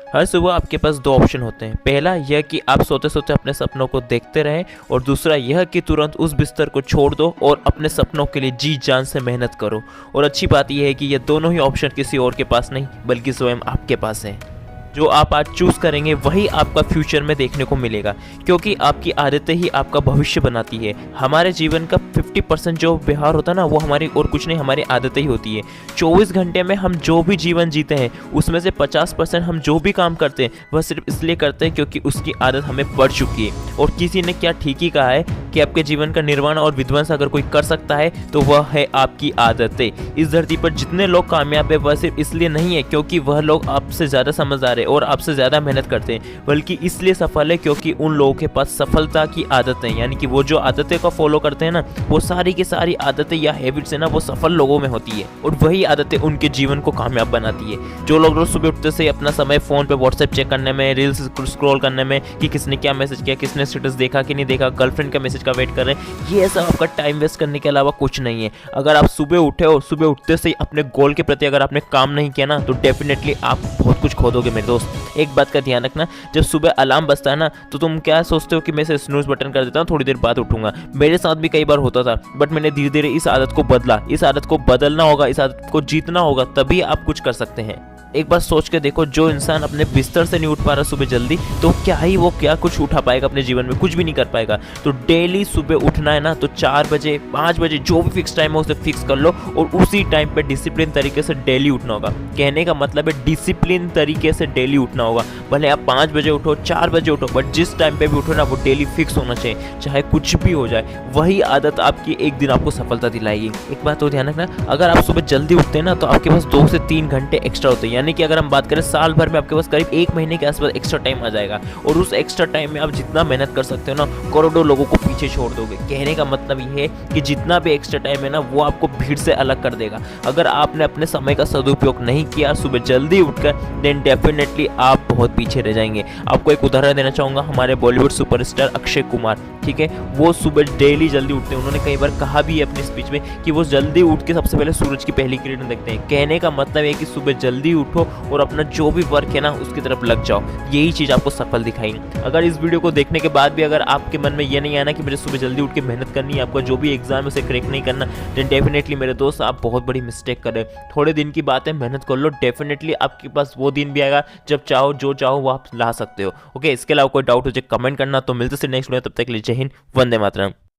हर सुबह आपके पास दो ऑप्शन होते हैं। पहला यह कि आप सोते सोते अपने सपनों को देखते रहें, और दूसरा यह कि तुरंत उस बिस्तर को छोड़ दो और अपने सपनों के लिए जी जान से मेहनत करो। और अच्छी बात यह है कि ये दोनों ही ऑप्शन किसी और के पास नहीं बल्कि स्वयं आपके पास है। जो आप आज चूज़ करेंगे वही आपका फ्यूचर में देखने को मिलेगा, क्योंकि आपकी आदतें ही आपका भविष्य बनाती है। हमारे जीवन का 50% जो व्यवहार होता है ना, वो हमारी और कुछ नहीं, हमारी आदतें ही होती है। 24 घंटे में हम जो भी जीवन जीते हैं उसमें से 50% हम जो भी काम करते हैं वह सिर्फ इसलिए करते हैं क्योंकि उसकी आदत हमें पड़ चुकी है। और किसी ने क्या ठीक ही कहा है कि आपके जीवन का निर्माण और विध्वंस अगर कोई कर सकता है तो वह है आपकी आदतें। इस धरती पर जितने लोग कामयाब है वह सिर्फ इसलिए नहीं है क्योंकि वह लोग आपसे ज़्यादा समझदार है और आपसे ज़्यादा मेहनत करते हैं, बल्कि इसलिए सफल है क्योंकि उन लोगों के पास सफलता की आदतें, यानी कि वो जो आदतें को फॉलो करते हैं ना, वो सारी की सारी आदतें या हैबिट्स है ना, वो सफल लोगों में होती है। और वही आदतें उनके जीवन को कामयाब बनाती है। जो लोग रोज सुबह उठते से अपना समय फ़ोन पे व्हाट्सएप चेक करने में, रील्स स्क्रॉल करने में कि किसने क्या मैसेज किया, किसने स्टेटस देखा कि नहीं देखा, गर्लफ्रेंड का मैसेज का वेट कर रहे हैं, ये सब आपका टाइम वेस्ट करने के अलावा कुछ नहीं है। अगर आप सुबह उठे हो, सुबह उठते से अपने गोल के प्रति अगर आपने काम नहीं किया ना, तो डेफिनेटली आप बहुत कुछ खो दोगे मेरे दोस्त। एक बात का ध्यान रखना, जब सुबह अलार्म बजता है ना, तो तुम क्या सोचते हो कि मैं इसे स्नूज बटन कर देता हूँ, थोड़ी देर बाद उठूंगा। मेरे साथ भी कई बार होता था, बट मैंने धीरे धीरे इस आदत को बदला। इस आदत को बदलना होगा, इस आदत को जीतना होगा, तभी आप कुछ कर सकते हैं। एक बार सोच के देखो, जो इंसान अपने बिस्तर से नहीं उठ पा रहा सुबह जल्दी, तो क्या कुछ उठा पाएगा अपने जीवन में? कुछ भी नहीं कर पाएगा। तो डेली सुबह उठना है ना, तो 4 बजे 5 बजे जो भी फिक्स टाइम है उसे फिक्स कर लो, और उसी टाइम पे डिसिप्लिन तरीके से डेली उठना होगा। कहने का मतलब है डिसिप्लिन तरीके से डेली उठना होगा। भले आप 5 बजे उठो, 4 बजे उठो, बट जिस टाइम पे भी उठो ना, वो डेली फिक्स होना चाहिए, चाहे कुछ भी हो जाए। वही आदत आपकी एक दिन आपको सफलता दिलाएगी। एक बात तो ध्यान रखना, अगर आप सुबह जल्दी उठते हैं ना, तो आपके पास 2 से 3 घंटे एक्स्ट्रा होते हैं। यानी कि अगर हम बात करें साल भर में, आपके पास करीब 1 महीने के आसपास एक्स्ट्रा टाइम आ जाएगा। और उस एक्स्ट्रा टाइम में आप जितना मेहनत कर सकते हो ना, करोड़ों लोगों को पीछे छोड़ दोगे। कहने का मतलब ये है कि जितना भी एक्स्ट्रा टाइम है ना, वो आपको भीड़ से अलग कर देगा। अगर आपने अपने समय का सदुपयोग नहीं किया सुबह जल्दी उठकर, देन डेफिनेटली आप बहुत पीछे रह जाएंगे। आपको एक उदाहरण देना चाहूँगा, हमारे बॉलीवुड सुपरस्टार अक्षय कुमार, ठीक है, वो सुबह डेली जल्दी उठते हैं। उन्होंने कई बार कहा भी है अपनी स्पीच में कि वो जल्दी उठ के सबसे पहले सूरज की पहली किरण देखते हैं। कहने का मतलब है कि सुबह जल्दी उठो और अपना जो भी वर्क है ना, उसकी तरफ लग जाओ। यही चीज़ आपको सफल दिखाएगी। अगर इस वीडियो को देखने के बाद भी अगर आपके मन में ये नहीं आना कि मुझे सुबह जल्दी उठ के मेहनत करनी है, आपका जो भी एग्जाम है उसे क्रैक नहीं करना, देन डेफिनेटली मेरे दोस्त आप बहुत बड़ी मिस्टेक कर रहे हैं। थोड़े दिन की बात है, मेहनत कर लो, डेफिनेटली आपके पास वो दिन भी आएगा जब चाहो जो चाहो वो आप ला सकते हो। ओके, इसके अलावा कोई डाउट हो जाए कमेंट करना। तो मिलते हैं नेक्स्ट वीडियो, तब तक के लिए जय हिंद, वंदे मातरम।